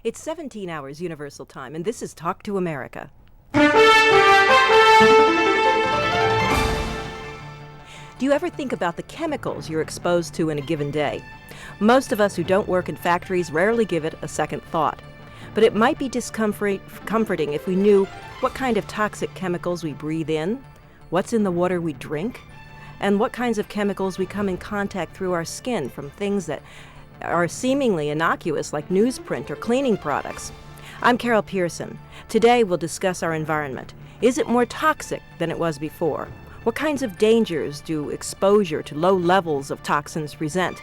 It's 17 hours Universal Time, and this is Talk to America. Do you ever think about the chemicals you're exposed to in a given day? Most of us who don't work in factories rarely give it a second thought. But it might be comforting if we knew what kind of toxic chemicals we breathe in, what's in the water we drink, and what kinds of chemicals we come in contact through our skin from things that are seemingly innocuous like newsprint or cleaning products. I'm Carol Pearson. Today we'll discuss our environment. Is it more toxic than it was before? What kinds of dangers do exposure to low levels of toxins present?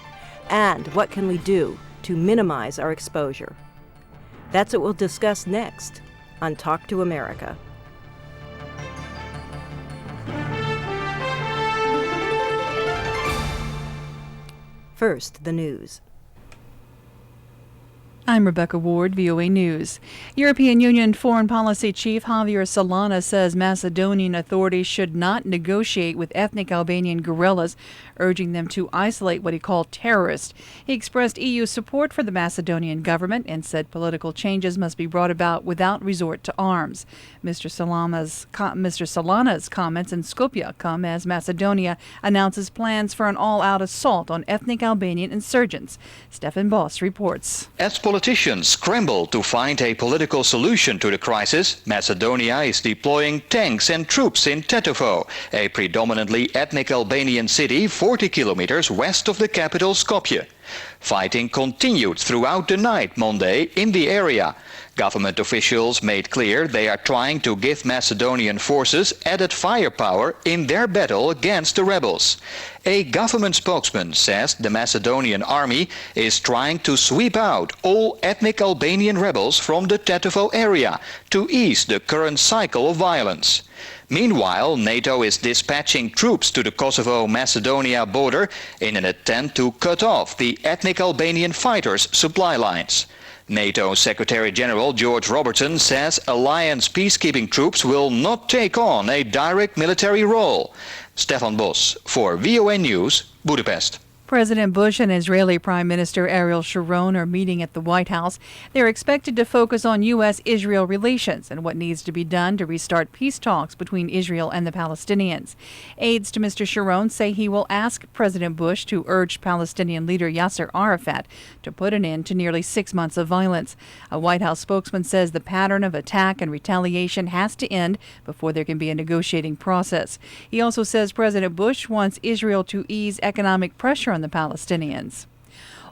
And what can we do to minimize our exposure? That's what we'll discuss next on Talk to America. First, the news. I'm Rebecca Ward, VOA News. European Union Foreign Policy Chief Javier Solana says Macedonian authorities should not negotiate with ethnic Albanian guerrillas, urging them to isolate what he called terrorists. He expressed EU support for the Macedonian government and said political changes must be brought about without resort to arms. Mr. Solana's comments in Skopje come as Macedonia announces plans for an all-out assault on ethnic Albanian insurgents. Stefan Boss reports. As politicians scramble to find a political solution to the crisis, Macedonia is deploying tanks and troops in Tetovo, a predominantly ethnic Albanian city 40 kilometers west of the capital Skopje. Fighting continued throughout the night Monday in the area. Government officials made clear they are trying to give Macedonian forces added firepower in their battle against the rebels. A government spokesman says the Macedonian army is trying to sweep out all ethnic Albanian rebels from the Tetovo area to ease the current cycle of violence. Meanwhile, NATO is dispatching troops to the Kosovo-Macedonia border in an attempt to cut off the ethnic Albanian fighters' supply lines. NATO Secretary-General George Robertson says alliance peacekeeping troops will not take on a direct military role. Stefan Bos for VOA News, Budapest. President Bush and Israeli Prime Minister Ariel Sharon are meeting at the White House. They're expected to focus on U.S.-Israel relations and what needs to be done to restart peace talks between Israel and the Palestinians. Aides to Mr. Sharon say he will ask President Bush to urge Palestinian leader Yasser Arafat to put an end to nearly 6 months of violence. A White House spokesman says the pattern of attack and retaliation has to end before there can be a negotiating process. He also says President Bush wants Israel to ease economic pressure on the Palestinians.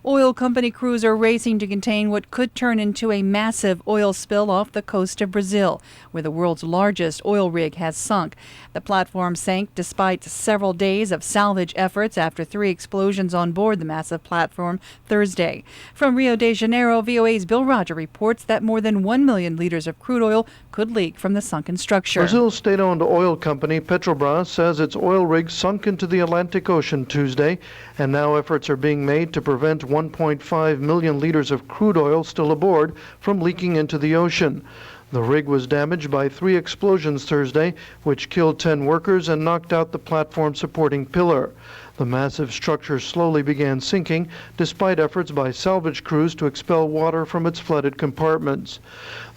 Oil company crews are racing to contain what could turn into a massive oil spill off the coast of Brazil, where the world's largest oil rig has sunk. The platform sank despite several days of salvage efforts after 3 explosions on board the massive platform Thursday. From Rio de Janeiro, VOA's Bill Roger reports that more than 1 million liters of crude oil could leak from the sunken structure. Brazil's state-owned oil company Petrobras says its oil rig sunk into the Atlantic Ocean Tuesday, and now efforts are being made to prevent 1.5 million liters of crude oil still aboard from leaking into the ocean. The rig was damaged by 3 explosions Thursday, which killed 10 workers and knocked out the platform supporting pillar. The massive structure slowly began sinking, despite efforts by salvage crews to expel water from its flooded compartments.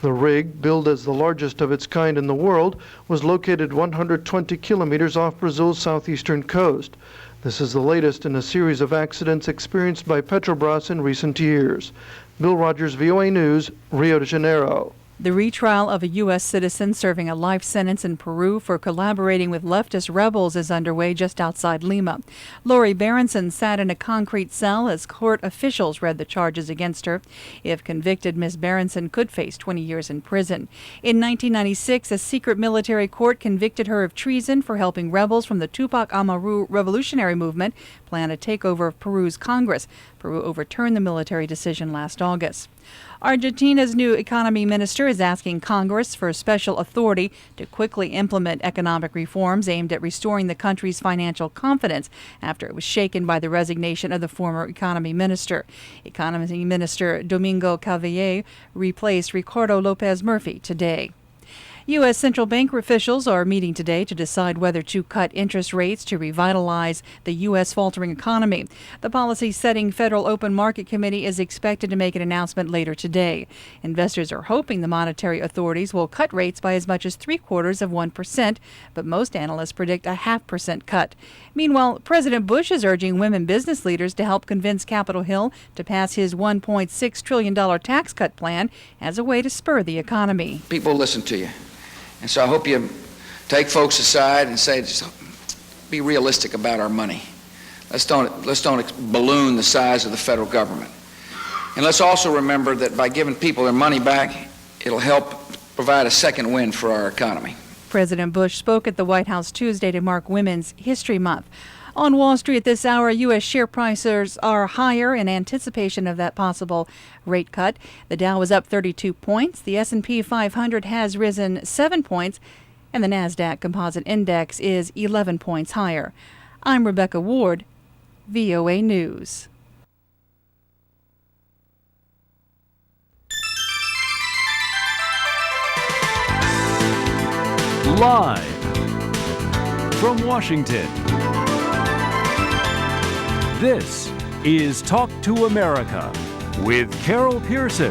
The rig, billed as the largest of its kind in the world, was located 120 kilometers off Brazil's southeastern coast. This is the latest in a series of accidents experienced by Petrobras in recent years. Bill Rogers, VOA News, Rio de Janeiro. The retrial of a U.S. citizen serving a life sentence in Peru for collaborating with leftist rebels is underway just outside Lima. Lori Berenson sat in a concrete cell as court officials read the charges against her. If convicted, Ms. Berenson could face 20 years in prison. In 1996, a secret military court convicted her of treason for helping rebels from the Tupac Amaru revolutionary movement plan a takeover of Peru's Congress. Peru overturned the military decision last August. Argentina's new economy minister is asking Congress for special authority to quickly implement economic reforms aimed at restoring the country's financial confidence after it was shaken by the resignation of the former economy minister. Economy Minister Domingo Cavalli replaced Ricardo Lopez Murphy today. U.S. central bank officials are meeting today to decide whether to cut interest rates to revitalize the U.S. faltering economy. The policy-setting Federal Open Market Committee is expected to make an announcement later today. Investors are hoping the monetary authorities will cut rates by as much as 0.75%, but most analysts predict a 0.5% cut. Meanwhile, President Bush is urging women business leaders to help convince Capitol Hill to pass his $1.6 trillion tax cut plan as a way to spur the economy. People listen to you. And so I hope you take folks aside and say, just be realistic about our money. Let's don't balloon the size of the federal government. And let's also remember that by giving people their money back, it'll help provide a second wind for our economy. President Bush spoke at the White House Tuesday to mark Women's History Month. On Wall Street this hour, U.S. share prices are higher in anticipation of that possible rate cut. The Dow is up 32 points. The S&P 500 has risen 7 points, and the NASDAQ Composite Index is 11 points higher. I'm Rebecca Ward, VOA News. Live from Washington, this is Talk to America with Carol Pearson.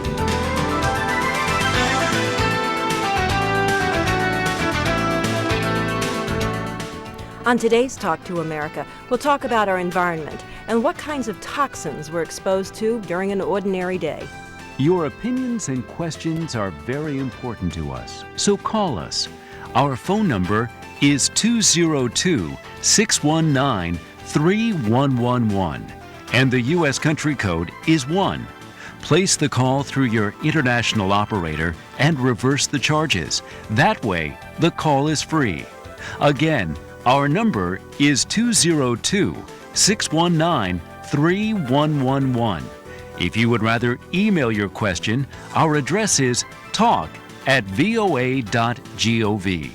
On today's Talk to America, we'll talk about our environment and what kinds of toxins we're exposed to during an ordinary day. Your opinions and questions are very important to us, so call us. Our phone number is 202-619-3111, and the U.S. country code is 1. Place the call through your international operator and reverse the charges. That way, the call is free. Again, our number is 202-619-3111. If you would rather email your question, our address is talk@voa.gov.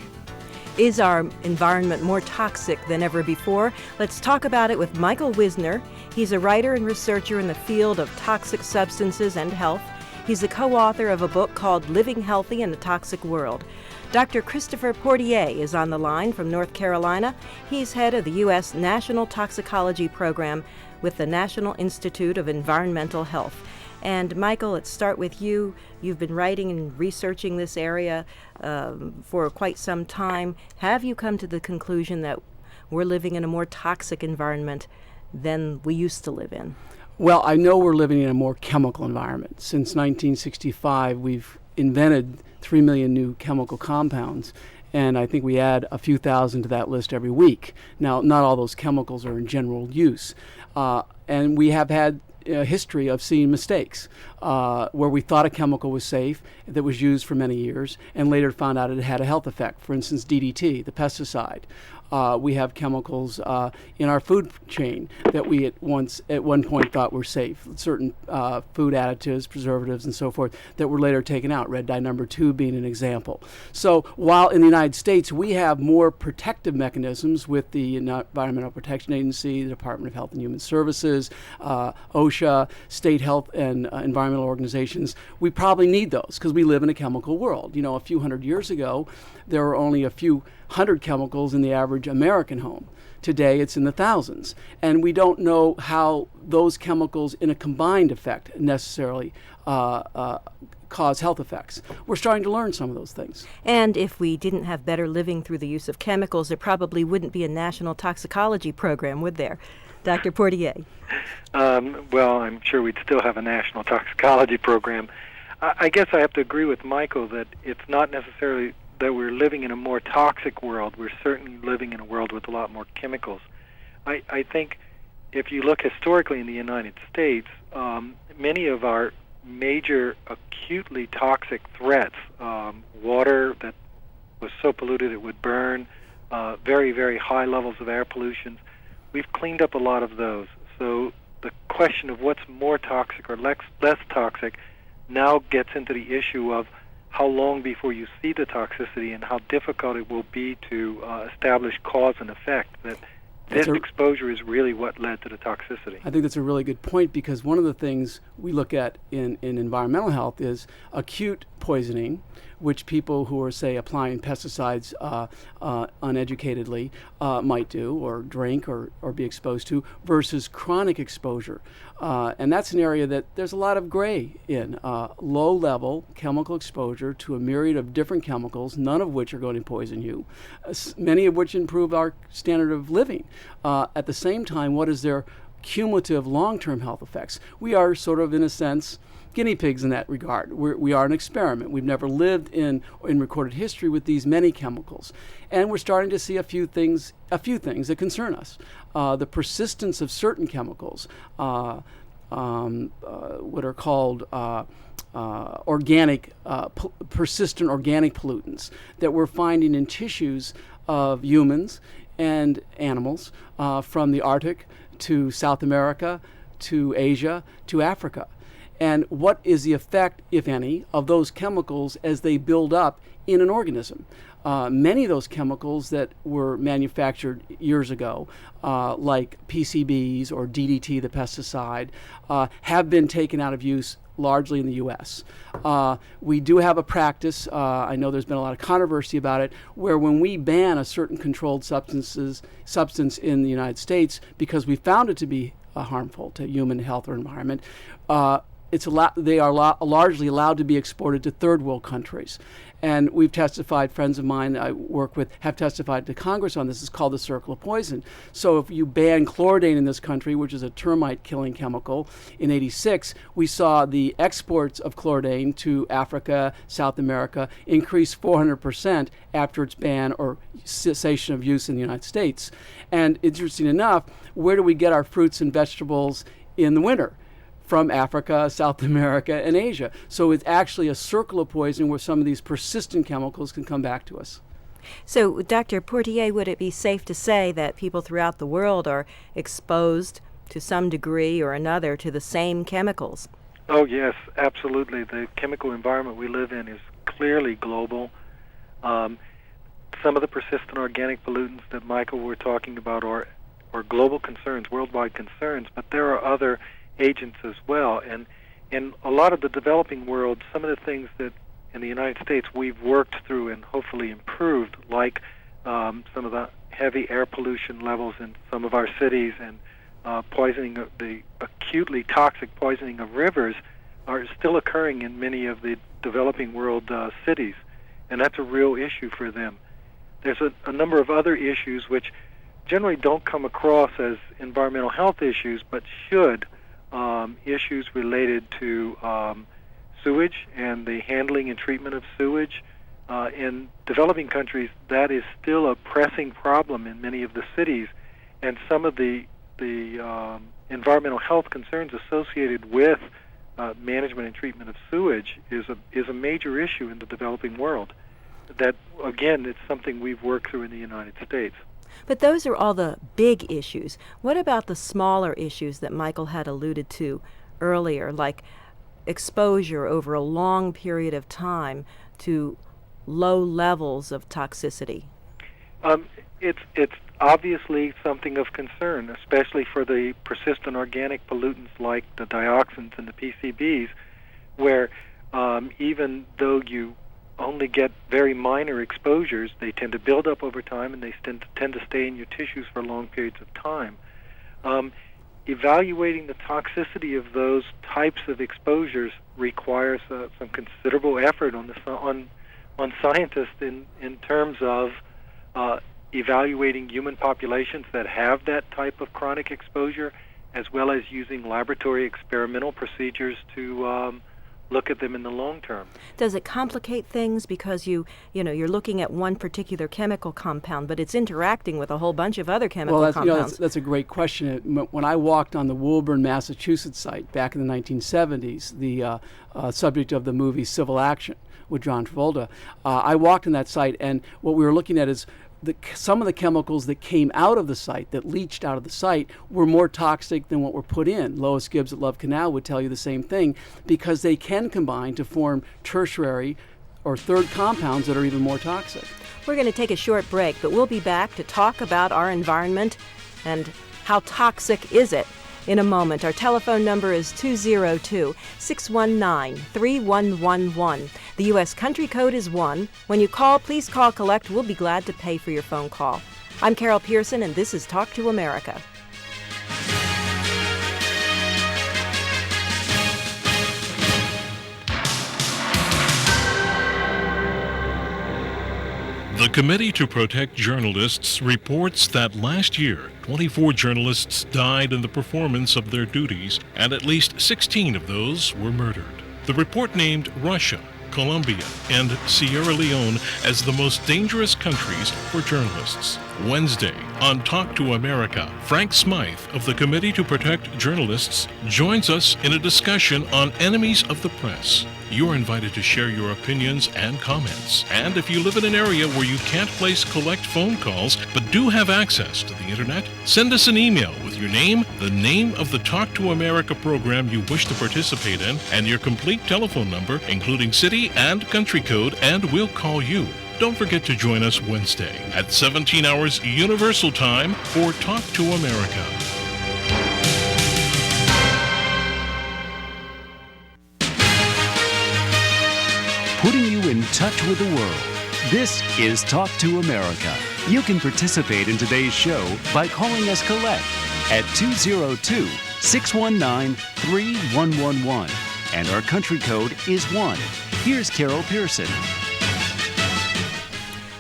Is our environment more toxic than ever before? Let's talk about it with Michael Wisner. He's a writer and researcher in the field of toxic substances and health. He's the co-author of a book called Living Healthy in a Toxic World. Dr. Christopher Portier is on the line from North Carolina. He's head of the U.S. National Toxicology Program with the National Institute of Environmental Health. And Michael, let's start with you. You've been writing and researching this area for quite some time. Have you come to the conclusion that we're living in a more toxic environment than we used to live in? Well, I know we're living in a more chemical environment. Since 1965, we've invented 3 million new chemical compounds, and I think we add a few thousand to that list every week. Now, not all those chemicals are in general use. And we have had a history of seeing mistakes where we thought a chemical was safe that was used for many years and later found out it had a health effect. For instance, DDT, the pesticide. We have chemicals in our food chain that we at one point thought were safe. Certain food additives, preservatives, and so forth that were later taken out. Red dye number 2 being an example. So while in the United States we have more protective mechanisms with the Environmental Protection Agency, the Department of Health and Human Services, OSHA, state health and environmental organizations, we probably need those because we live in a chemical world. You know, a few hundred years ago, there were only a few hundred chemicals in the average American home. Today it's in the thousands, and we don't know how those chemicals in a combined effect necessarily cause health effects. We're starting to learn some of those things. And if we didn't have better living through the use of chemicals, there probably wouldn't be a national toxicology program, would there? Dr. Portier. Well, I'm sure we'd still have a national toxicology program. I guess I have to agree with Michael that it's not necessarily that we're living in a more toxic world. We're certainly living in a world with a lot more chemicals. I think if you look historically in the United States, many of our major acutely toxic threats, water that was so polluted it would burn, very, very high levels of air pollution, we've cleaned up a lot of those. So the question of what's more toxic or less toxic now gets into the issue of how long before you see the toxicity and how difficult it will be to establish cause and effect, that this exposure is really what led to the toxicity. I think that's a really good point, because one of the things we look at in environmental health is acute poisoning, which people who are, say, applying pesticides uneducatedly might do or drink or be exposed to, versus chronic exposure. And that's an area that there's a lot of gray in. Low-level chemical exposure to a myriad of different chemicals, none of which are going to poison you, many of which improve our standard of living. At the same time, what is their cumulative long-term health effects? We are sort of, in a sense, guinea pigs in that regard. We are an experiment. We've never lived in recorded history with these many chemicals. And we're starting to see a few things that concern us. The persistence of certain chemicals, what are called persistent organic pollutants that we're finding in tissues of humans and animals, from the Arctic to South America to Asia to Africa. And what is the effect, if any, of those chemicals as they build up in an organism? Many of those chemicals that were manufactured years ago, like PCBs or DDT, the pesticide, have been taken out of use largely in the U.S. We do have a practice, I know there's been a lot of controversy about it, where when we ban a certain controlled substance in the United States because we found it to be harmful to human health or environment, they are largely allowed to be exported to third world countries. And we've testified, friends of mine I work with have testified to Congress on this. It's called the circle of poison. So if you ban chloridane in this country, which is a termite killing chemical, in '86, we saw the exports of chloridane to Africa, South America, increase 400% after its ban or cessation of use in the United States. And interesting enough, where do we get our fruits and vegetables in the winter? From Africa, South America, and Asia. So it's actually a circle of poison where some of these persistent chemicals can come back to us. So, Dr. Portier, would it be safe to say that people throughout the world are exposed to some degree or another to the same chemicals? Oh, yes, absolutely. The chemical environment we live in is clearly global. Some of the persistent organic pollutants that Michael were talking about are global concerns, worldwide concerns, but there are other agents as well. And in a lot of the developing world, some of the things that in the United States we've worked through and hopefully improved, like some of the heavy air pollution levels in some of our cities and poisoning of the acutely toxic poisoning of rivers, are still occurring in many of the developing world cities. And that's a real issue for them. There's a number of other issues which generally don't come across as environmental health issues, but should. Issues related to sewage and the handling and treatment of sewage. In developing countries, that is still a pressing problem in many of the cities, and some of the environmental health concerns associated with management and treatment of sewage is a major issue in the developing world. That, again, it's something we've worked through in the United States. But those are all the big issues. What about the smaller issues that Michael had alluded to earlier, like exposure over a long period of time to low levels of toxicity? It's obviously something of concern, especially for the persistent organic pollutants like the dioxins and the PCBs, where even though you only get very minor exposures, they tend to build up over time and they tend to stay in your tissues for long periods of time. Evaluating the toxicity of those types of exposures requires some considerable effort on scientists in terms of evaluating human populations that have that type of chronic exposure, as well as using laboratory experimental procedures to look at them in the long term. Does it complicate things because you're looking at one particular chemical compound, but it's interacting with a whole bunch of other chemical compounds? That's a great question. When I walked on the Woburn, Massachusetts site back in the 1970s, the subject of the movie Civil Action with John Travolta, I walked on that site, and what we were looking at is some of the chemicals that came out of the site, that leached out of the site, were more toxic than what were put in. Lois Gibbs at Love Canal would tell you the same thing, because they can combine to form tertiary or third compounds that are even more toxic. We're going to take a short break, but we'll be back to talk about our environment and how toxic is it. in a moment. Our telephone number is 202-619-3111. The U.S. country code is 1. When you call, please call collect. We'll be glad to pay for your phone call. I'm Carol Pearson, and this is Talk to America. The Committee to Protect Journalists reports that last year, 24 journalists died in the performance of their duties, and at least 16 of those were murdered. The report named Russia, Colombia, and Sierra Leone as the most dangerous countries for journalists. Wednesday, on Talk to America, Frank Smythe of the Committee to Protect Journalists joins us in a discussion on enemies of the press. You're invited to share your opinions and comments. And if you live in an area where you can't place collect phone calls but do have access to the internet, send us an email with your name, the name of the Talk to America program you wish to participate in, and your complete telephone number, including city and country code, and we'll call you. Don't forget to join us Wednesday at 17 hours Universal Time for Talk to America. Putting you in touch with the world. This is Talk to America. You can participate in today's show by calling us collect at 202-619-3111. And our country code is 1. Here's Carol Pearson.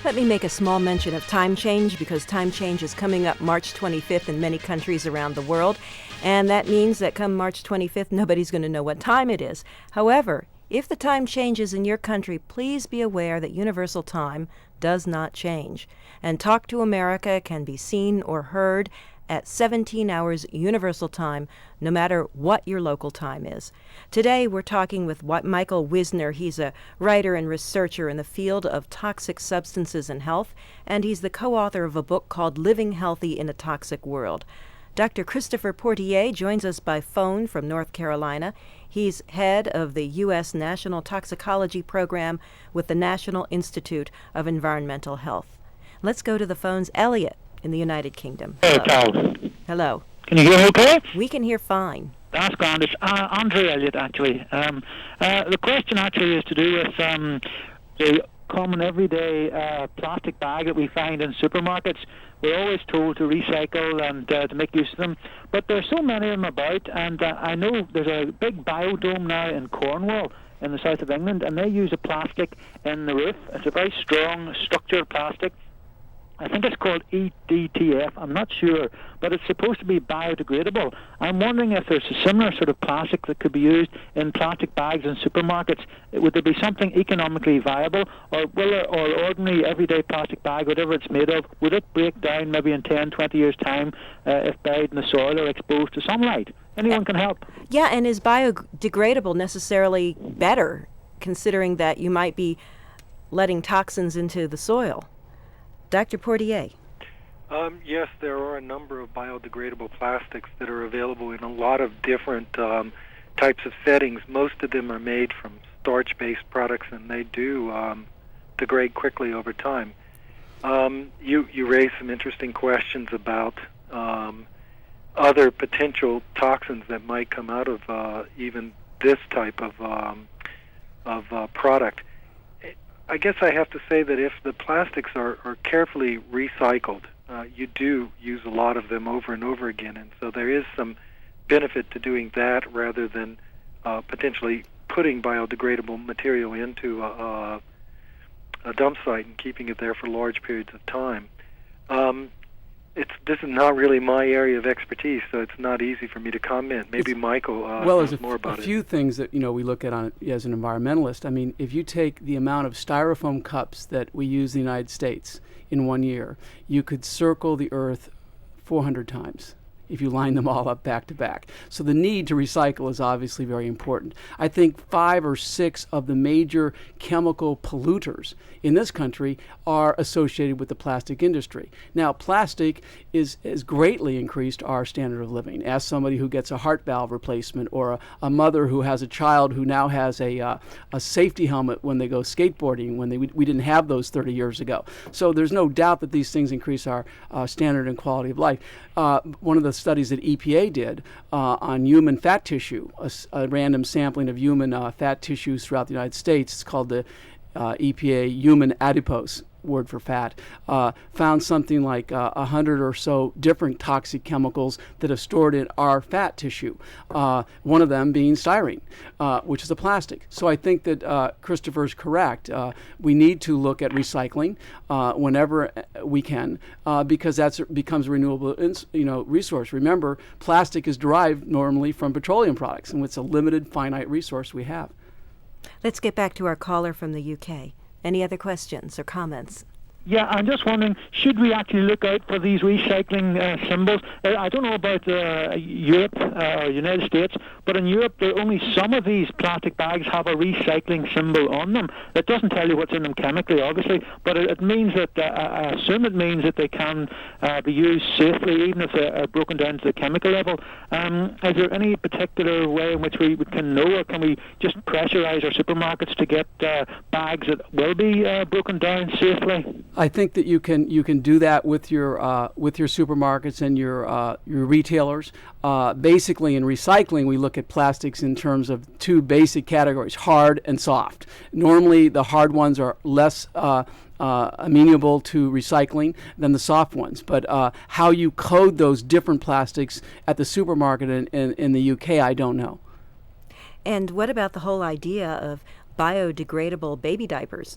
Let me make a small mention of time change, because time change is coming up March 25th in many countries around the world. And that means that come March 25th, nobody's going to know what time it is. However, if the time changes in your country, please be aware that Universal Time does not change. And Talk to America can be seen or heard at 17 hours Universal Time, no matter what your local time is. Today, we're talking with Michael Wisner. He's a writer and researcher in the field of toxic substances and health, and he's the co-author of a book called Living Healthy in a Toxic World. Dr. Christopher Portier joins us by phone from North Carolina. He's head of the U.S. National Toxicology Program with the National Institute of Environmental Health. Let's go to the phones. Elliot in the United Kingdom. Hey, Carol. Hello. Can you hear me okay? We can hear fine. That's grand. It's Andre Elliott, actually. The question actually is to do with the common everyday plastic bag that we find in supermarkets. We're always told to recycle and to make use of them, but there's so many of them about, and I know there's a big biodome now in Cornwall in the south of England, and they use a plastic in the roof. It's a very strong structured plastic. I think it's called EDTF, I'm not sure, but it's supposed to be biodegradable. I'm wondering if there's a similar sort of plastic that could be used in plastic bags in supermarkets. Would there be something economically viable, or ordinary everyday plastic bag, whatever it's made of, would it break down maybe in 10, 20 years' time if buried in the soil or exposed to sunlight? Anyone can help. Yeah, and is biodegradable necessarily better, considering that you might be letting toxins into the soil? Dr. Portier. Yes, there are a number of biodegradable plastics that are available in a lot of different types of settings. Most of them are made from starch-based products, and they do degrade quickly over time. You raised some interesting questions about other potential toxins that might come out of even this type of product. I guess I have to say that if the plastics are carefully recycled, you do use a lot of them over and over again, and so there is some benefit to doing that rather than potentially putting biodegradable material into a dump site and keeping it there for large periods of time. This is not really my area of expertise, so it's not easy for me to comment. Maybe Michael knows more about it. Well, there's a few things that we look at as an environmentalist. I mean, if you take the amount of styrofoam cups that we use in the United States in 1 year, you could circle the Earth 400 times if you line them all up back to back. So the need to recycle is obviously very important. I think 5 or 6 of the major chemical polluters in this country are associated with the plastic industry. Now, plastic has greatly increased our standard of living. Ask somebody who gets a heart valve replacement, or a mother who has a child who now has a safety helmet when they go skateboarding, when we didn't have those 30 years ago. So there's no doubt that these things increase our standard and quality of life. One of the studies that EPA did on human fat tissue, a random sampling of human fat tissues throughout the United States. It's called the EPA human adipose, word for fat, found something like 100 or so different toxic chemicals that have stored in our fat tissue, one of them being styrene, which is a plastic. So I think that Christopher's correct. We need to look at recycling whenever we can, because that becomes a renewable resource. Remember, plastic is derived normally from petroleum products, and it's a limited, finite resource we have. Let's get back to our caller from the UK. Any other questions or comments? Yeah, I'm just wondering, should we actually look out for these recycling symbols? I don't know about Europe or United States, but in Europe, only some of these plastic bags have a recycling symbol on them. It doesn't tell you what's in them chemically, obviously, but it means that, I assume it means that they can be used safely, even if they're broken down to the chemical level. Is there any particular way in which we can know, or can we just pressurize our supermarkets to get bags that will be broken down safely? I think that you can do that with your supermarkets and your retailers. Basically, in recycling, we look at plastics in terms of two basic categories: hard and soft. Normally, the hard ones are less amenable to recycling than the soft ones. But how you code those different plastics at the supermarket in the UK, I don't know. And what about the whole idea of biodegradable baby diapers?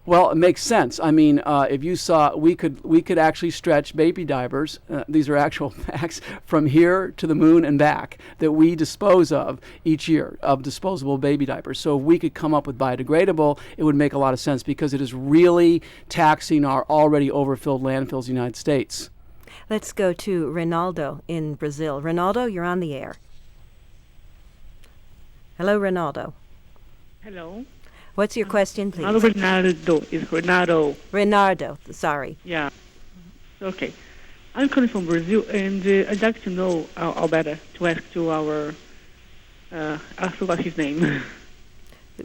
Well, it makes sense. I mean, if you saw, we could actually stretch baby diapers. These are actual facts, from here to the moon and back, that we dispose of each year of disposable baby diapers. So if we could come up with biodegradable, it would make a lot of sense, because it is really taxing our already overfilled landfills in the United States. Let's go to Ronaldo in Brazil. Ronaldo, you're on the air. Hello, Ronaldo. Hello. What's your question, please? Ronaldo. It's Renato. Renardo, sorry. Yeah. Okay. I'm calling from Brazil, and I'd like to know, or better, to ask to our, I forgot his name.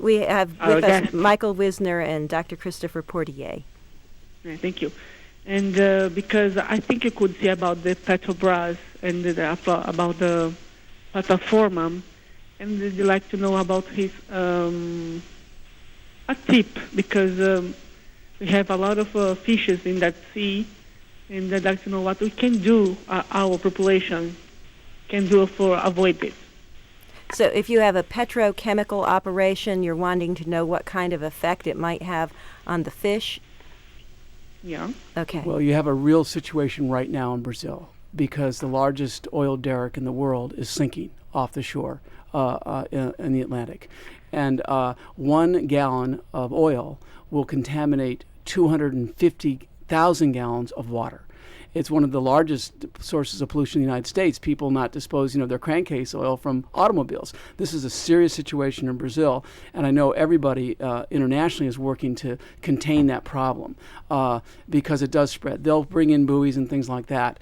We have with us Michael Wisner and Dr. Christopher Portier. Yeah, thank you. And because I think you could see about the Petrobras and about the Plataforma, and I'd like to know about his... a tip, because we have a lot of fishes in that sea, and I'd like to know what we can do, our population can do for avoid this. So if you have a petrochemical operation, you're wanting to know what kind of effect it might have on the fish? Yeah. Okay. Well, you have a real situation right now in Brazil, because the largest oil derrick in the world is sinking off the shore in the Atlantic. And 1 gallon of oil will contaminate 250,000 gallons of water. It's one of the largest sources of pollution in the United States, people not disposing of their crankcase oil from automobiles. This is a serious situation in Brazil, and I know everybody internationally is working to contain that problem because it does spread. They'll bring in buoys and things like that.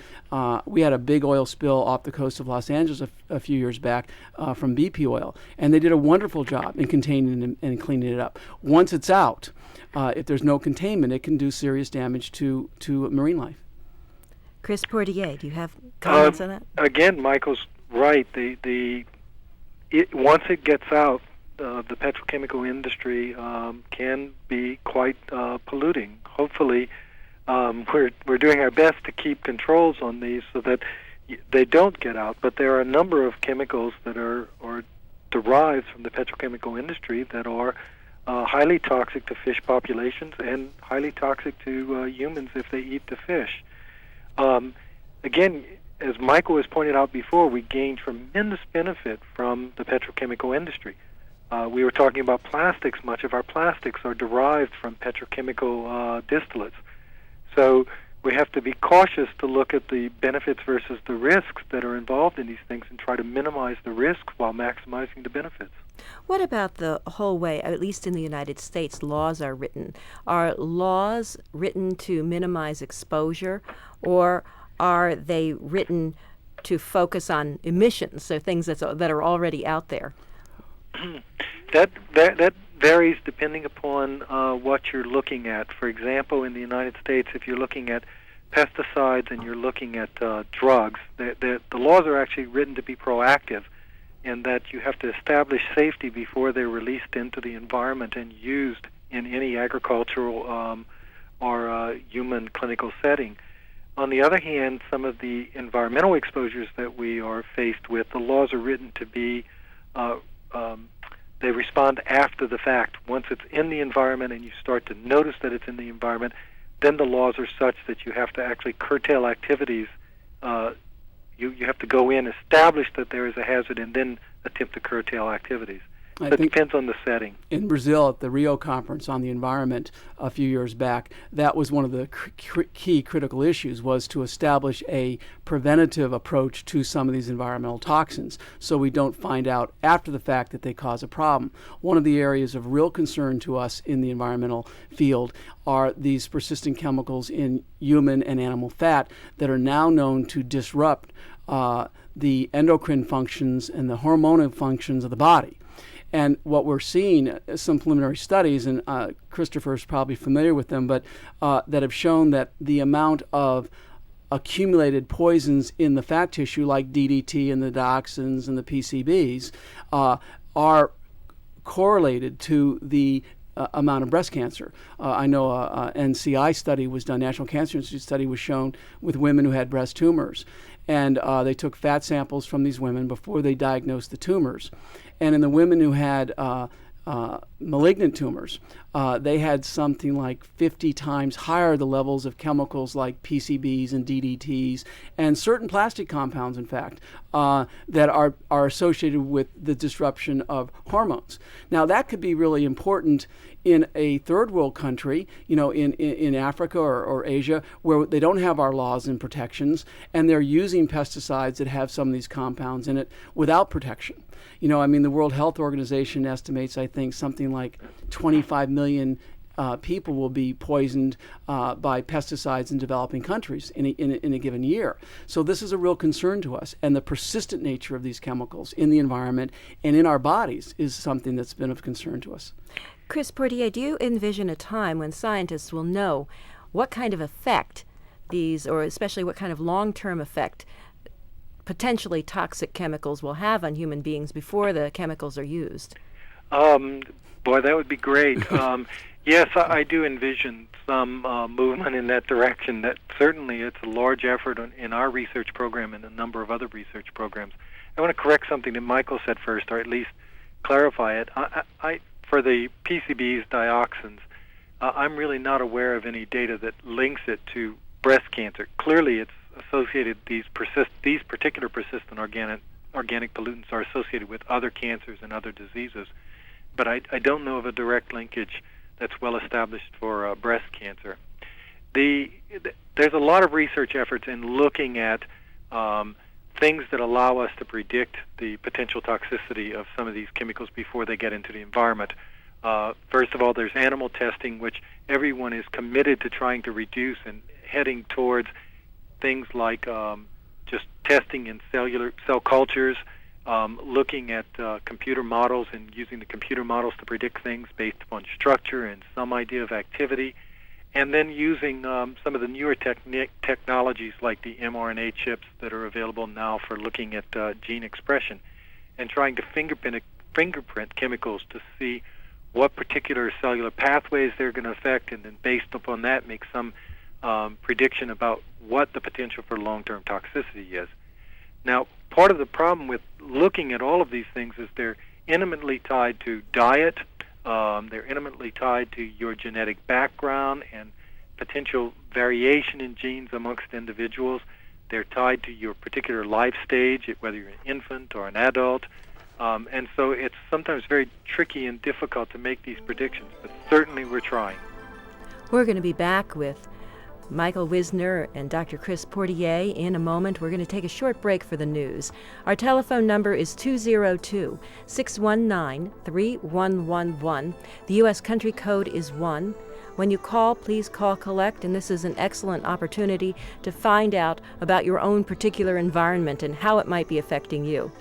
We had a big oil spill off the coast of Los Angeles a few years back from BP oil, and they did a wonderful job in containing and cleaning it up. Once it's out, if there's no containment, it can do serious damage to marine life. Chris Portier, do you have comments on that? Again, Michael's right. Once it gets out, the petrochemical industry can be quite polluting. Hopefully, we're doing our best to keep controls on these so that they don't get out. But there are a number of chemicals that are derived from the petrochemical industry that are highly toxic to fish populations and highly toxic to humans if they eat the fish. Again, as Michael has pointed out before, we gain tremendous benefit from the petrochemical industry. We were talking about plastics. Much of our plastics are derived from petrochemical distillates. So we have to be cautious to look at the benefits versus the risks that are involved in these things and try to minimize the risks while maximizing the benefits. What about the whole way, at least in the United States, laws are written? Are laws written to minimize exposure, or are they written to focus on emissions, so things that are already out there? That varies depending upon what you're looking at. For example, in the United States, if you're looking at pesticides and you're looking at drugs, the laws are actually written to be proactive, in that you have to establish safety before they're released into the environment and used in any agricultural or human clinical setting. On the other hand, some of the environmental exposures that we are faced with, the laws are written to be, they respond after the fact. Once it's in the environment and you start to notice that it's in the environment, then the laws are such that you have to actually curtail activities. You have to go in, establish that there is a hazard, and then attempt to curtail activities. So it depends on the setting. In Brazil, at the Rio Conference on the Environment a few years back, that was one of the key critical issues, was to establish a preventative approach to some of these environmental toxins so we don't find out after the fact that they cause a problem. One of the areas of real concern to us in the environmental field are these persistent chemicals in human and animal fat that are now known to disrupt the endocrine functions and the hormonal functions of the body. And what we're seeing, some preliminary studies, and Christopher's probably familiar with them, but that have shown that the amount of accumulated poisons in the fat tissue, like DDT and the dioxins and the PCBs, are correlated to the amount of breast cancer. I know a NCI study was done, National Cancer Institute study was shown with women who had breast tumors. And they took fat samples from these women before they diagnosed the tumors. And in the women who had malignant tumors, they had something like 50 times higher the levels of chemicals like PCBs and DDTs and certain plastic compounds, in fact, that are associated with the disruption of hormones. Now, that could be really important in a third world country, in Africa or Asia, where they don't have our laws and protections, and they're using pesticides that have some of these compounds in it without protection. The World Health Organization estimates, I think, something like 25 million people will be poisoned by pesticides in developing countries in a given year. So this is a real concern to us, and the persistent nature of these chemicals in the environment and in our bodies is something that's been of concern to us. Chris Portier, do you envision a time when scientists will know what kind of effect these, or especially what kind of long-term effect, potentially toxic chemicals will have on human beings before the chemicals are used? Boy, that would be great. Yes, I do envision some movement in that direction. That certainly it's a large effort in our research program and a number of other research programs. I want to correct something that Michael said first, or at least clarify it. For the PCBs, dioxins, I'm really not aware of any data that links it to breast cancer. Clearly, it's associated. These particular persistent organic pollutants are associated with other cancers and other diseases, but I don't know of a direct linkage that's well established for breast cancer. There's a lot of research efforts in looking at things that allow us to predict the potential toxicity of some of these chemicals before they get into the environment. First of all, there's animal testing, which everyone is committed to trying to reduce and heading towards things like just testing in cell cultures, looking at computer models and using the computer models to predict things based upon structure and some idea of activity, and then using some of the newer technologies like the mRNA chips that are available now for looking at gene expression, and trying to fingerprint chemicals to see what particular cellular pathways they're going to affect, and then based upon that make some prediction about what the potential for long-term toxicity is. Now, part of the problem with looking at all of these things is they're intimately tied to diet, they're intimately tied to your genetic background and potential variation in genes amongst individuals. They're tied to your particular life stage, whether you're an infant or an adult. And so it's sometimes very tricky and difficult to make these predictions, but certainly we're trying. We're going to be back with Michael Wisner and Dr. Chris Portier in a moment. We're going to take a short break for the news. Our telephone number is 202-619-3111. The U.S. country code is 1. When you call, please call collect, and this is an excellent opportunity to find out about your own particular environment and how it might be affecting you.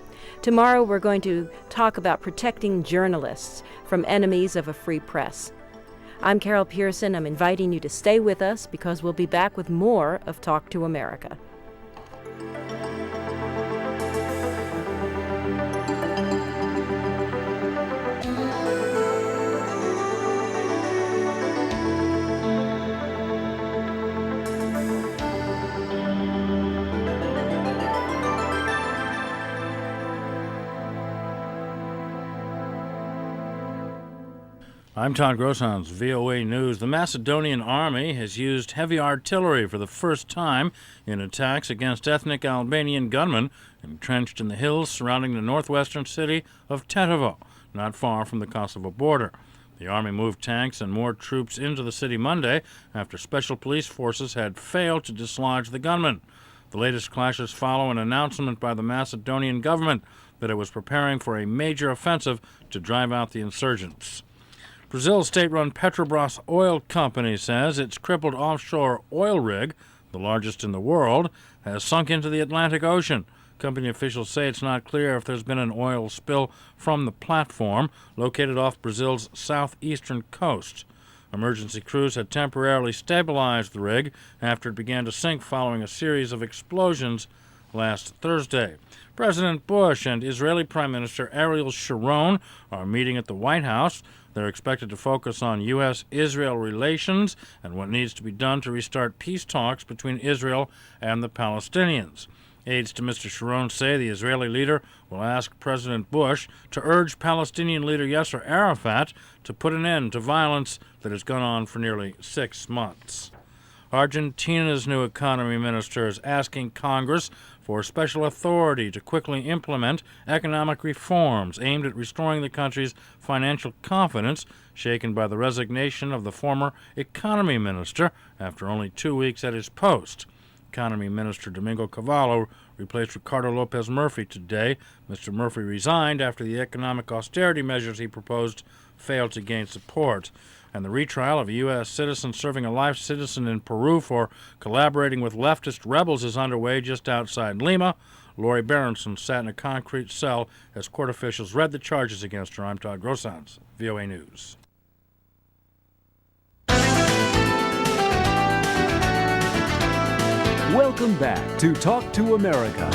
Tomorrow we're going to talk about protecting journalists from enemies of a free press. I'm Carol Pearson. I'm inviting you to stay with us because we'll be back with more of Talk to America. I'm Todd Grosshans, VOA News. The Macedonian army has used heavy artillery for the first time in attacks against ethnic Albanian gunmen entrenched in the hills surrounding the northwestern city of Tetovo, not far from the Kosovo border. The army moved tanks and more troops into the city Monday after special police forces had failed to dislodge the gunmen. The latest clashes follow an announcement by the Macedonian government that it was preparing for a major offensive to drive out the insurgents. Brazil's state-run Petrobras oil company says its crippled offshore oil rig, the largest in the world, has sunk into the Atlantic Ocean. Company officials say it's not clear if there's been an oil spill from the platform located off Brazil's southeastern coast. Emergency crews had temporarily stabilized the rig after it began to sink following a series of explosions last Thursday. President Bush and Israeli Prime Minister Ariel Sharon are meeting at the White House. They're expected to focus on U.S.-Israel relations and what needs to be done to restart peace talks between Israel and the Palestinians. Aides to Mr. Sharon say the Israeli leader will ask President Bush to urge Palestinian leader Yasser Arafat to put an end to violence that has gone on for nearly 6 months. Argentina's new economy minister is asking Congress for special authority to quickly implement economic reforms aimed at restoring the country's financial confidence, shaken by the resignation of the former economy minister after only 2 weeks at his post. Economy Minister Domingo Cavallo replaced Ricardo Lopez Murphy today. Mr. Murphy resigned after the economic austerity measures he proposed failed to gain support. And the retrial of a U.S. citizen serving a life sentence in Peru for collaborating with leftist rebels is underway just outside Lima. Lori Berenson sat in a concrete cell as court officials read the charges against her. I'm Todd Grosshans, VOA News. Welcome back to Talk to America.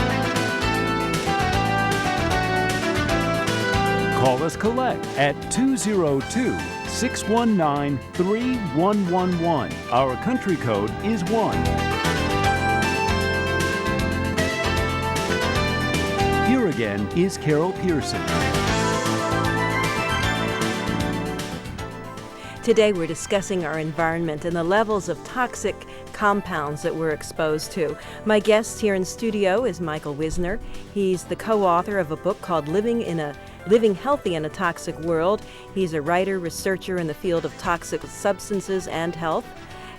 Call us collect at 202-619-3111. Our country code is 1. Here again is Carol Pearson. Today we're discussing our environment and the levels of toxic compounds that we're exposed to. My guest here in studio is Michael Wisner. He's the co-author of a book called Living Healthy in a Toxic World. He's a writer, researcher in the field of toxic substances and health.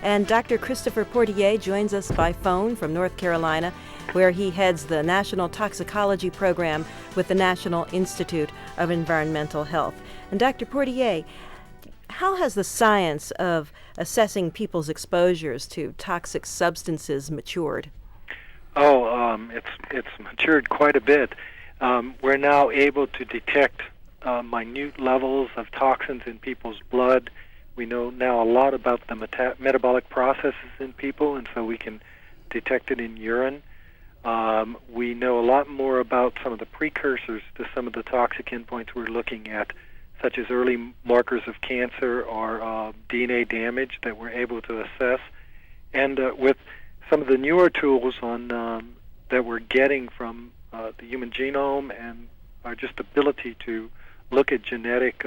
And Dr. Christopher Portier joins us by phone from North Carolina, where he heads the National Toxicology Program with the National Institute of Environmental Health. And Dr. Portier, how has the science of assessing people's exposures to toxic substances matured? It's matured quite a bit. We're now able to detect minute levels of toxins in people's blood. We know now a lot about the metabolic processes in people, and so we can detect it in urine. We know a lot more about some of the precursors to some of the toxic endpoints we're looking at, such as early markers of cancer or DNA damage that we're able to assess. And with some of the newer tools on that we're getting from the human genome and our just ability to look at genetic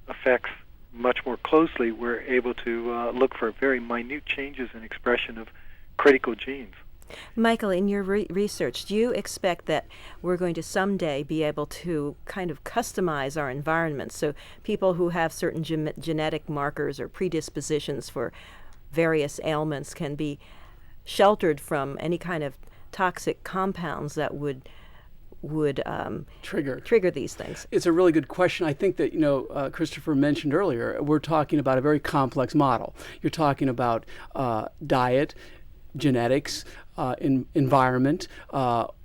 effects much more closely, we're able to look for very minute changes in expression of critical genes. Michael, in your research, do you expect that we're going to someday be able to kind of customize our environment so people who have certain genetic markers or predispositions for various ailments can be sheltered from any kind of toxic compounds that would trigger these things? It's a really good question. I think that, Christopher mentioned earlier, we're talking about a very complex model. You're talking about diet, genetics, environment,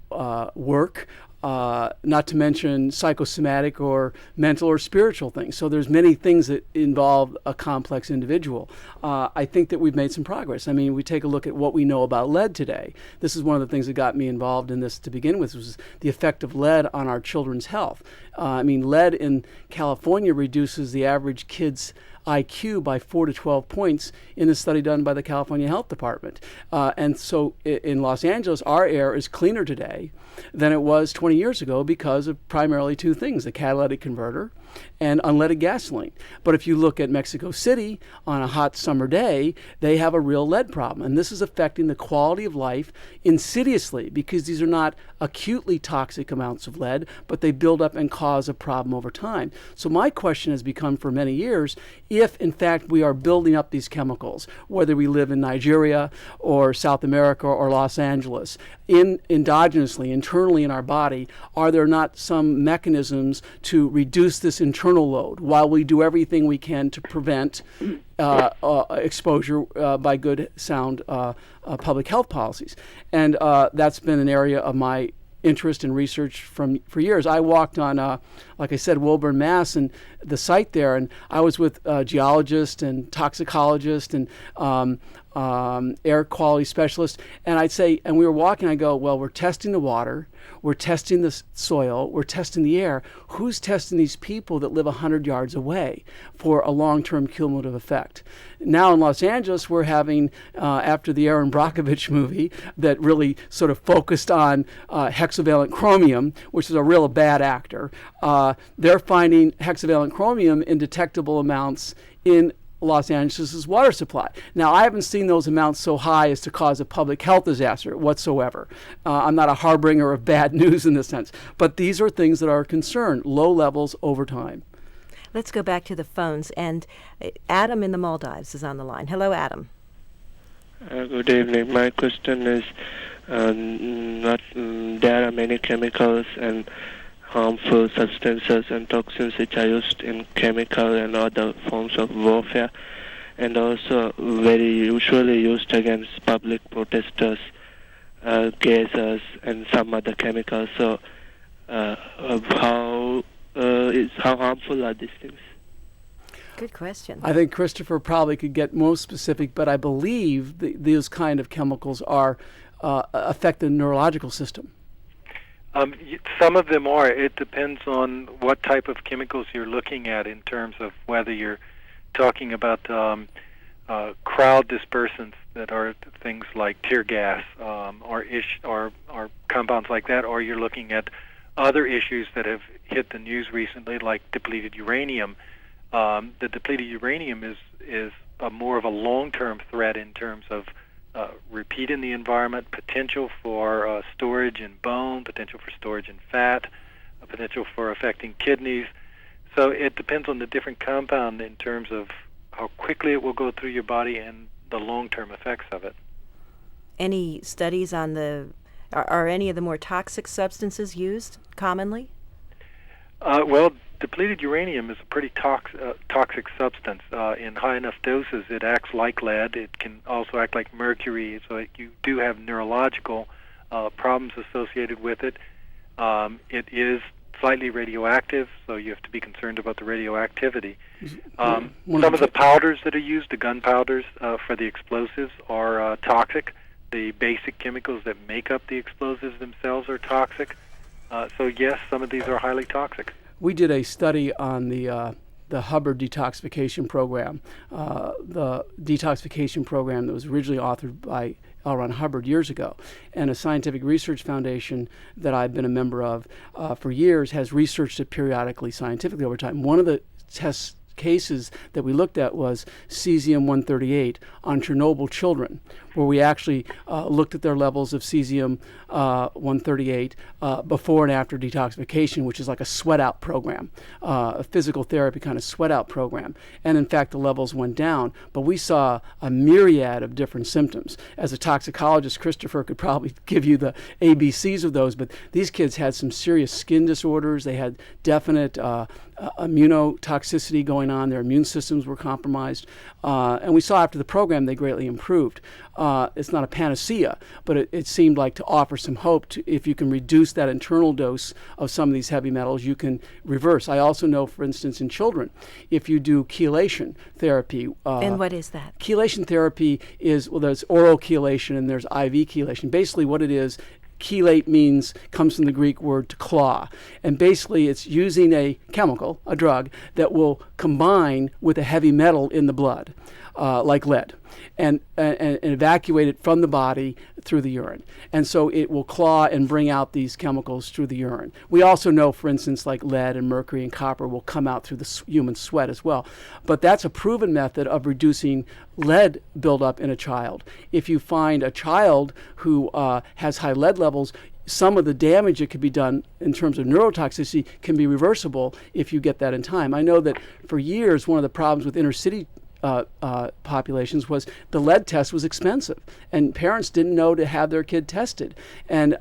work, not to mention psychosomatic or mental or spiritual things. So there's many things that involve a complex individual. I think that we've made some progress. I mean, we take a look at what we know about lead today. This is one of the things that got me involved in this to begin with, was the effect of lead on our children's health. I mean, lead in California reduces the average kid's IQ by 4 to 12 points in a study done by the California Health Department. And so in Los Angeles, our air is cleaner today than it was 20 years ago because of primarily two things: the catalytic converter and unleaded gasoline. But if you look at Mexico City on a hot summer day, they have a real lead problem. And this is affecting the quality of life insidiously, because these are not acutely toxic amounts of lead, but they build up and cause a problem over time. So my question has become for many years, if in fact we are building up these chemicals, whether we live in Nigeria or South America or Los Angeles, endogenously, internally in our body, are there not some mechanisms to reduce this internal load while we do everything we can to prevent exposure by good, sound public health policies? And that's been an area of my interest and research for years. I walked on, like I said, Woburn, Mass, and the site there, and I was with geologists and toxicologists and air quality specialists, and I'd say, and we were walking, I go, well, we're testing the water, we're testing the soil, we're testing the air. Who's testing these people that live 100 yards away for a long-term cumulative effect? Now in Los Angeles, we're having, after the Aaron Brockovich movie that really sort of focused on hexavalent chromium, which is a real bad actor, they're finding hexavalent chromium in detectable amounts in Los Angeles' water supply. Now, I haven't seen those amounts so high as to cause a public health disaster whatsoever. I'm not a harbinger of bad news in this sense. But these are things that are a concern, low levels over time. Let's go back to the phones. And Adam in the Maldives is on the line. Hello, Adam. Good evening. My question is, there are many chemicals and harmful substances and toxins which are used in chemical and other forms of warfare, and also very usually used against public protesters, gases and some other chemicals. So how harmful are these things? Good question. I think Christopher probably could get more specific, but I believe these kind of chemicals are affect the neurological system. Some of them are. It depends on what type of chemicals you're looking at in terms of whether you're talking about crowd dispersants that are things like tear gas or compounds like that, or you're looking at other issues that have hit the news recently, like depleted uranium. The depleted uranium is more of a long-term threat in terms of repeat in the environment, potential for storage in bone, potential for storage in fat, potential for affecting kidneys. So it depends on the different compound in terms of how quickly it will go through your body and the long-term effects of it. Any studies on are any of the more toxic substances used commonly? Well, depleted uranium is a pretty toxic substance. In high enough doses, it acts like lead. It can also act like mercury, so you do have neurological problems associated with it. It is slightly radioactive, so you have to be concerned about the radioactivity. Some of the powders that are used, the gunpowders for the explosives, are toxic. The basic chemicals that make up the explosives themselves are toxic. So yes, some of these are highly toxic. We did a study on the Hubbard Detoxification Program, the detoxification program that was originally authored by L. Ron Hubbard years ago. And a scientific research foundation that I've been a member of for years has researched it periodically, scientifically over time. One of the cases that we looked at was cesium-138 on Chernobyl children, where we actually looked at their levels of cesium-138 before and after detoxification, which is like a sweat-out program, a physical therapy kind of sweat-out program. And in fact, the levels went down, but we saw a myriad of different symptoms. As a toxicologist, Christopher could probably give you the ABCs of those, but these kids had some serious skin disorders. They had definite immunotoxicity going on. Their immune systems were compromised. And we saw after the program they greatly improved. it's not a panacea, but it seemed like to offer some hope. If you can reduce that internal dose of some of these heavy metals, you can reverse. I also know, for instance, in children, if you do chelation therapy. And what is that? Chelation therapy is, well, there's oral chelation and there's IV chelation. Basically what it is, chelate comes from the Greek word to claw. And basically it's using a chemical, a drug, that will combine with a heavy metal in the blood, like lead, and evacuate it from the body through the urine. And so it will claw and bring out these chemicals through the urine. We also know, for instance, like lead and mercury and copper will come out through the human sweat as well. But that's a proven method of reducing lead buildup in a child. If you find a child who has high lead levels, some of the damage that could be done in terms of neurotoxicity can be reversible if you get that in time. I know that for years, one of the problems with inner city populations was the lead test was expensive, and parents didn't know to have their kid tested. And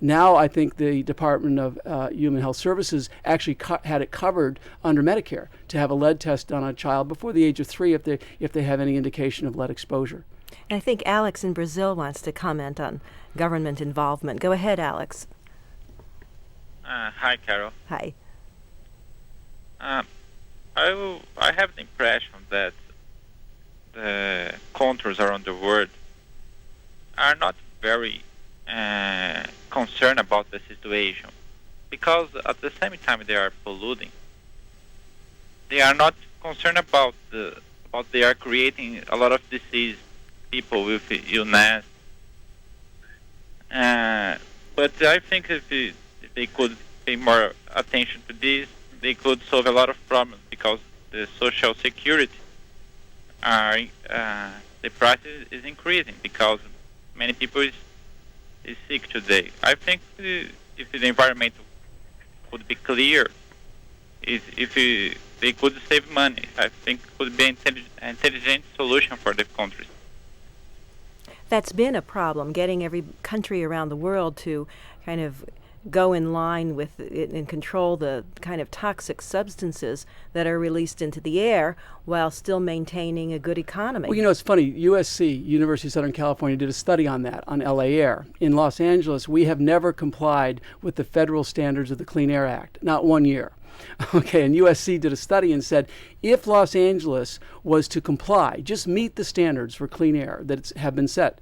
now I think the Department of Human Health Services actually had it covered under Medicare to have a lead test done on a child before the age of 3 if they have any indication of lead exposure. And I think Alex in Brazil wants to comment on government involvement. Go ahead, Alex. Hi, Carol. Hi. I have the impression that the countries around the world are not very concerned about the situation, because at the same time they are polluting. They are not concerned about they are creating a lot of disease, people with illness. But I think if they could pay more attention to this, they could solve a lot of problems, because the social security the price is increasing because many people is sick today. I think if the environment would be clear, if they could save money, I think it would be an intelligent solution for the countries. That's been a problem, getting every country around the world to kind of go in line with it and control the kind of toxic substances that are released into the air while still maintaining a good economy. Well, it's funny. USC, University of Southern California, did a study on that, on LA air. In Los Angeles, we have never complied with the federal standards of the Clean Air Act, not 1 year. Okay, and USC did a study and said if Los Angeles was to comply, just meet the standards for clean air that have been set,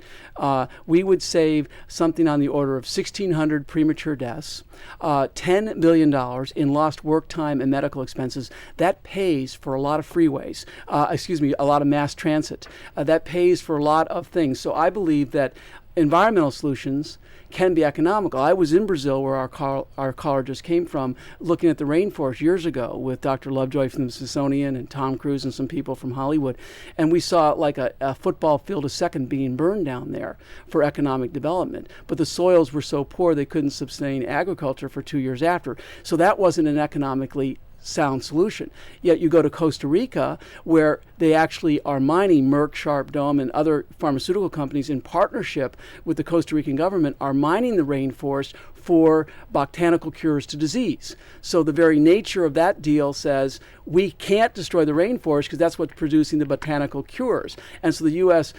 we would save something on the order of 1,600 premature deaths, $10 billion in lost work time and medical expenses. That pays for a lot of freeways, a lot of mass transit. That pays for a lot of things. So I believe that environmental solutions can be economical. I was in Brazil, where our caller just came from, looking at the rainforest years ago with Dr. Lovejoy from the Smithsonian and Tom Cruise and some people from Hollywood, and we saw like a football field a second being burned down there for economic development. But the soils were so poor they couldn't sustain agriculture for 2 years after. So that wasn't an economically sound solution. Yet you go to Costa Rica, where they actually are mining. Merck, Sharp Dome, and other pharmaceutical companies in partnership with the Costa Rican government are mining the rainforest for botanical cures to disease. So the very nature of that deal says we can't destroy the rainforest because that's what's producing the botanical cures. And so the U.S.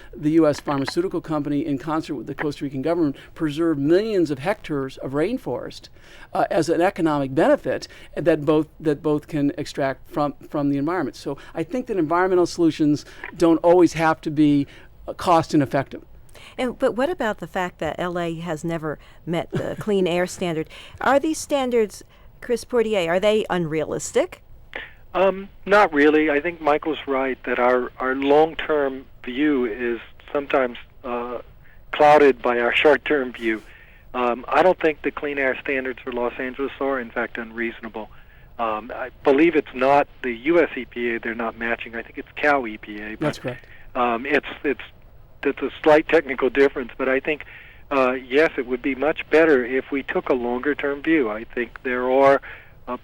pharmaceutical company, in concert with the Costa Rican government, preserved millions of hectares of rainforest as an economic benefit that both can extract from the environment. So I think that environmental solutions don't always have to be cost ineffective. But what about the fact that LA has never met the clean air standard? Are these standards, Chris Portier, are they unrealistic? Not really. I think Michael's right that our long-term view is sometimes clouded by our short-term view. I don't think the clean air standards for Los Angeles are, in fact, unreasonable. I believe it's not the U.S. EPA they're not matching. I think it's Cal EPA. That's correct. It's a slight technical difference, but I think, yes, it would be much better if we took a longer-term view. I think there are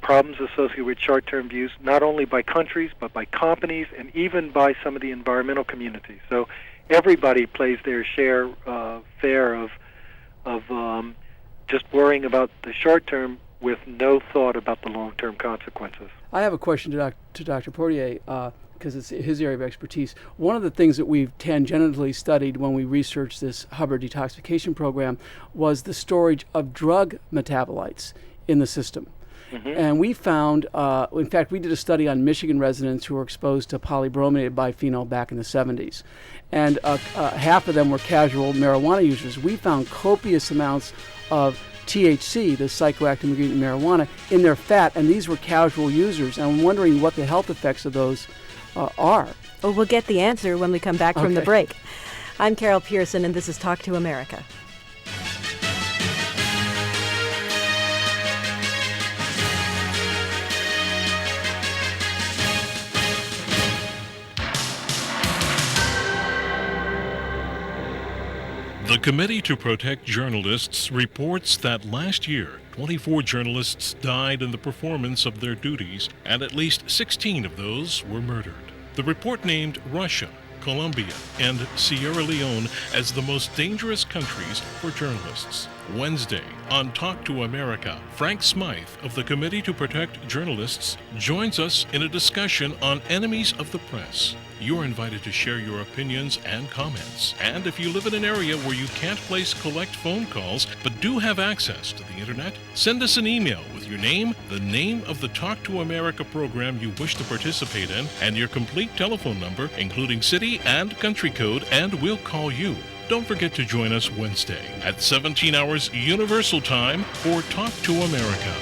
problems associated with short-term views, not only by countries, but by companies, and even by some of the environmental communities. So everybody plays their share of just worrying about the short term with no thought about the long-term consequences. I have a question to Dr. Portier, because it's his area of expertise. One of the things that we've tangentially studied when we researched this Hubbard detoxification program was the storage of drug metabolites in the system. And we found, in fact, we did a study on Michigan residents who were exposed to polybrominated biphenyl back in the 70s. And half of them were casual marijuana users. We found copious amounts of THC, the psychoactive ingredient in marijuana, in their fat, and these were casual users. And I'm wondering what the health effects of those are. Well, we'll get the answer when we come back from the break. I'm Carol Pearson, and this is Talk to America. The Committee to Protect Journalists reports that last year, 24 journalists died in the performance of their duties, and at least 16 of those were murdered. The report named Russia, Colombia, and Sierra Leone as the most dangerous countries for journalists. Wednesday, on Talk to America, Frank Smythe of the Committee to Protect Journalists joins us in a discussion on enemies of the press. You're invited to share your opinions and comments. And if you live in an area where you can't place collect phone calls but do have access to the internet, send us an email with your name, the name of the Talk to America program you wish to participate in, and your complete telephone number, including city and country code, and we'll call you. Don't forget to join us Wednesday at 17 hours Universal Time for Talk to America.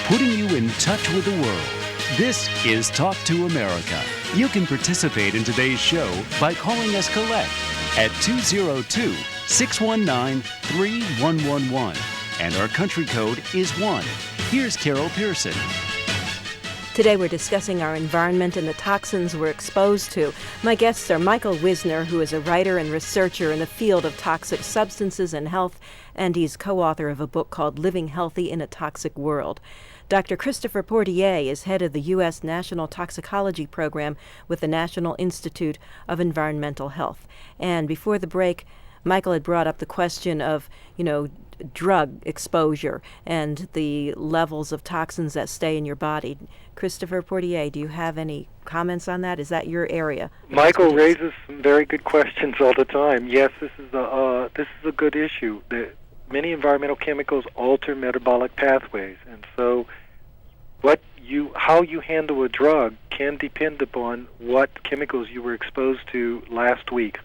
Putting you in touch with the world. This is Talk to America. You can participate in today's show by calling us collect at 202-619-3111. And our country code is 1. Here's Carol Pearson. Today we're discussing our environment and the toxins we're exposed to. My guests are Michael Wisner, who is a writer and researcher in the field of toxic substances and health, and he's co-author of a book called Living Healthy in a Toxic World. Dr. Christopher Portier is head of the U.S. National Toxicology Program with the National Institute of Environmental Health. And before the break, Michael had brought up the question of, drug exposure and the levels of toxins that stay in your body. Christopher Portier, do you have any comments on that? Is that your area? Michael raises some very good questions all the time. Yes, this is a good issue. Many environmental chemicals alter metabolic pathways, and so how you handle a drug can depend upon what chemicals you were exposed to last week,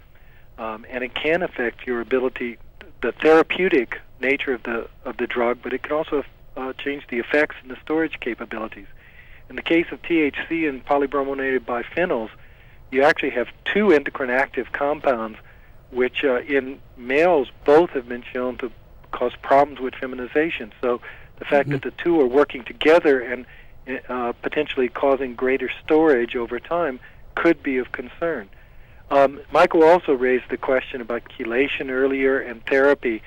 and it can affect your ability, the therapeutic nature of the drug, but it can also change the effects and the storage capabilities. In the case of THC and polybrominated biphenyls, you actually have two endocrine active compounds, which in males both have been shown to cause problems with feminization. So the fact that the two are working together and potentially causing greater storage over time could be of concern. Michael also raised the question about chelation earlier and therapy.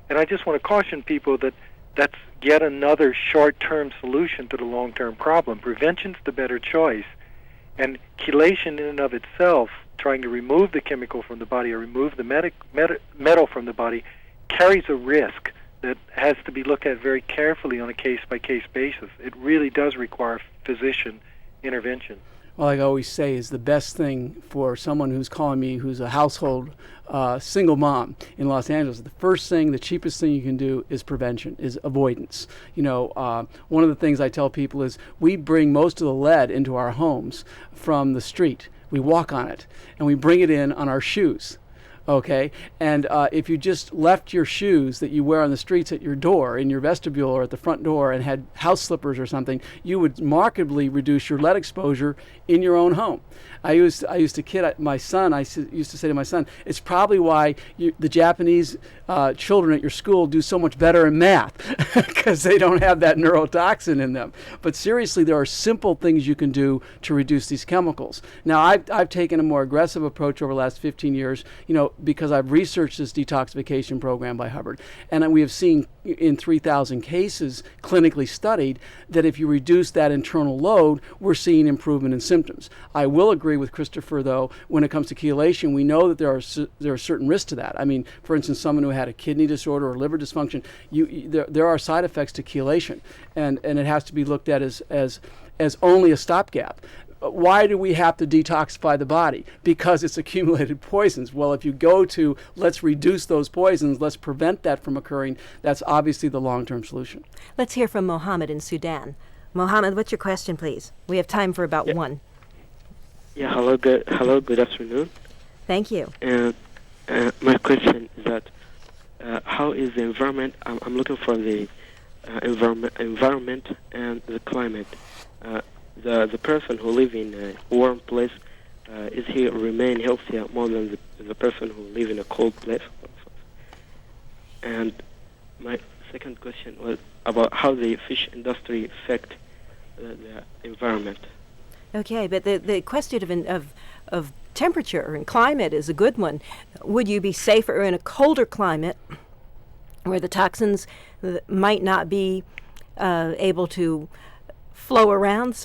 And I just want to caution people that that's yet another short-term solution to the long-term problem. Prevention's the better choice. And chelation in and of itself, trying to remove the chemical from the body or remove the metal from the body, carries a risk that has to be looked at very carefully on a case-by-case basis. It really does require physician intervention. Well, like I always say, is the best thing for someone who's calling me, who's a household single mom in Los Angeles. The first thing, the cheapest thing you can do is prevention, is avoidance. One of the things I tell people is we bring most of the lead into our homes from the street. We walk on it, and we bring it in on our shoes. Okay, and if you just left your shoes that you wear on the streets at your door, in your vestibule or at the front door, and had house slippers or something, you would markedly reduce your lead exposure in your own home. I used to kid my son. I used to say to my son, it's probably why the Japanese children at your school do so much better in math, because they don't have that neurotoxin in them. But seriously, there are simple things you can do to reduce these chemicals. Now, I've taken a more aggressive approach over the last 15 years. because I've researched this detoxification program by Hubbard, and we have seen in 3,000 cases clinically studied that if you reduce that internal load, we're seeing improvement in symptoms. I will agree with Christopher, though, when it comes to chelation, we know that there are certain risks to that. I mean, for instance, someone who had a kidney disorder or liver dysfunction, there are side effects to chelation, and it has to be looked at as only a stopgap. Why do we have to detoxify the body? Because it's accumulated poisons. Well, if you go to let's reduce those poisons, let's prevent that from occurring, that's obviously the long-term solution. Let's hear from Mohammed in Sudan. Mohammed, what's your question, please? We have time for about one. Yeah, hello, good afternoon. Thank you. My question is that how is the environment? I'm looking for the environment and the climate. The person who lives in a warm place, is he remain healthier more than the person who lives in a cold place? And my second question was about how the fish industry affect the environment. Okay, but the question of temperature and climate is a good one. Would you be safer in a colder climate where the toxins might not be able to flow around?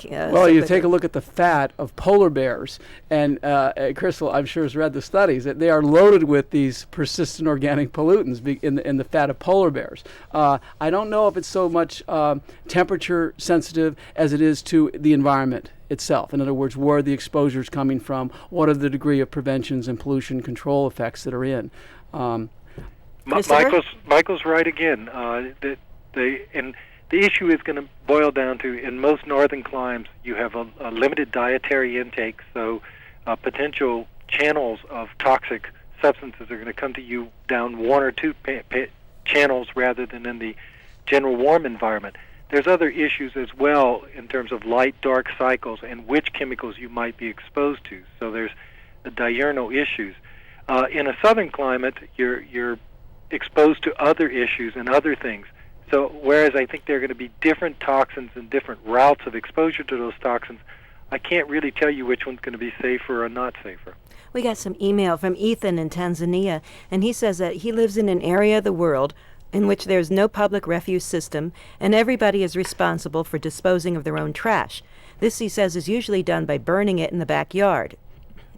Well, you take a look at the fat of polar bears, and Crystal, I'm sure, has read the studies, that they are loaded with these persistent organic pollutants in the fat of polar bears. I don't know if it's so much temperature sensitive as it is to the environment itself. In other words, where are the exposures coming from? What are the degree of preventions and pollution control effects that are in? Michael's right again. The issue is going to boil down to, in most northern climes, you have a limited dietary intake, so potential channels of toxic substances are going to come to you down one or two channels rather than in the general warm environment. There's other issues as well in terms of light-dark cycles and which chemicals you might be exposed to. So there's the diurnal issues. In a southern climate, you're exposed to other issues and other things. So whereas I think there are going to be different toxins and different routes of exposure to those toxins, I can't really tell you which one's going to be safer or not safer. We got some email from Ethan in Tanzania, and he says that he lives in an area of the world in which there's no public refuse system, and everybody is responsible for disposing of their own trash. This, he says, is usually done by burning it in the backyard.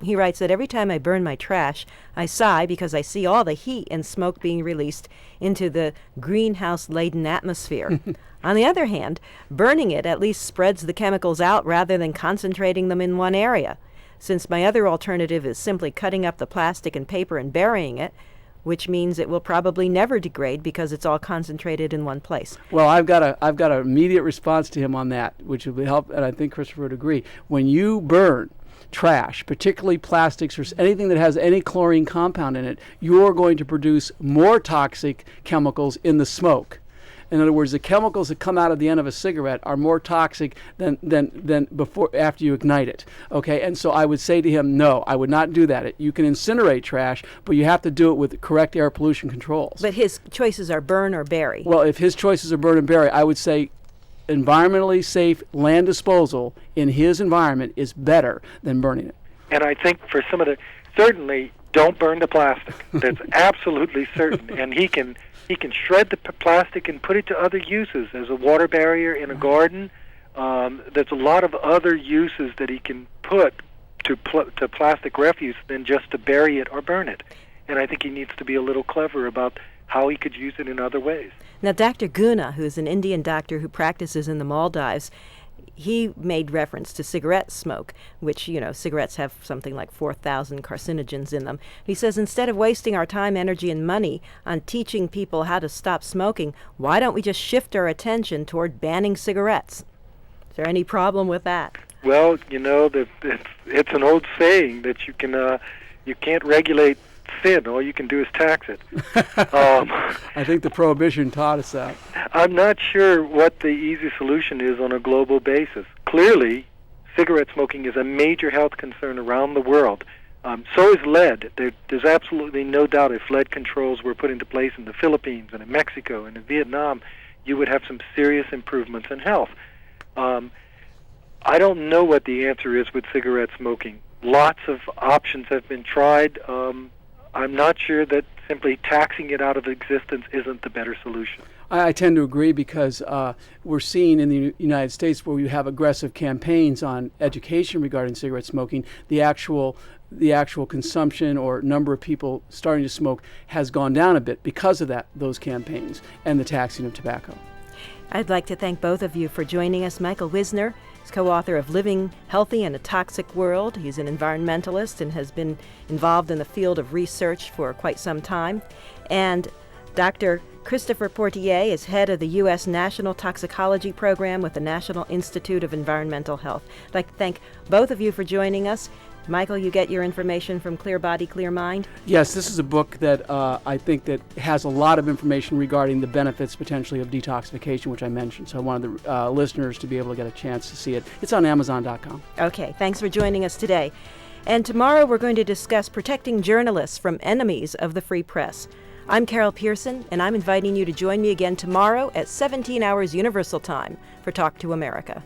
He writes that every time I burn my trash, I sigh because I see all the heat and smoke being released into the greenhouse-laden atmosphere. On the other hand, burning it at least spreads the chemicals out rather than concentrating them in one area. Since my other alternative is simply cutting up the plastic and paper and burying it, which means it will probably never degrade because it's all concentrated in one place. Well, I've got an immediate response to him on that, which will help, and I think Christopher would agree. When you burn trash, particularly plastics or anything that has any chlorine compound in it, you're going to produce more toxic chemicals in the smoke. In other words, the chemicals that come out of the end of a cigarette are more toxic than before, after you ignite it. Okay, and so I would say to him, no, I would not do that. You can incinerate trash, but you have to do it with correct air pollution controls. But his choices are burn or bury. Well, if his choices are burn and bury, I would say environmentally safe land disposal in his environment is better than burning it. And I think for some of the, certainly don't burn the plastic. That's absolutely certain. And he can shred the plastic and put it to other uses as a water barrier in a garden. There's a lot of other uses that he can put to plastic refuse than just to bury it or burn it. And I think he needs to be a little clever about how he could use it in other ways. Now, Dr. Guna, who is an Indian doctor who practices in the Maldives, he made reference to cigarette smoke, which, cigarettes have something like 4,000 carcinogens in them. He says, instead of wasting our time, energy, and money on teaching people how to stop smoking, why don't we just shift our attention toward banning cigarettes? Is there any problem with that? Well, it's an old saying that you can't regulate sin. All you can do is tax it. I think the Prohibition taught us that. I'm not sure what the easy solution is on a global basis. Clearly, cigarette smoking is a major health concern around the world. So is lead. There's absolutely no doubt if lead controls were put into place in the Philippines and in Mexico and in Vietnam, you would have some serious improvements in health. I don't know what the answer is with cigarette smoking. Lots of options have been tried. I'm not sure that simply taxing it out of existence isn't the better solution. I tend to agree because we're seeing in the United States where you have aggressive campaigns on education regarding cigarette smoking, the actual consumption or number of people starting to smoke has gone down a bit because of those campaigns and the taxing of tobacco. I'd like to thank both of you for joining us. Michael Wisner is co-author of Living Healthy in a Toxic World. He's an environmentalist and has been involved in the field of research for quite some time. And Dr. Christopher Portier is head of the U.S. National Toxicology Program with the National Institute of Environmental Health. I'd like to thank both of you for joining us. Michael, you get your information from Clear Body, Clear Mind? Yes, this is a book that I think that has a lot of information regarding the benefits potentially of detoxification, which I mentioned. So I wanted the listeners to be able to get a chance to see it. It's on Amazon.com. Okay, thanks for joining us today. And tomorrow we're going to discuss protecting journalists from enemies of the free press. I'm Carol Pearson, and I'm inviting you to join me again tomorrow at 17 hours Universal Time for Talk to America.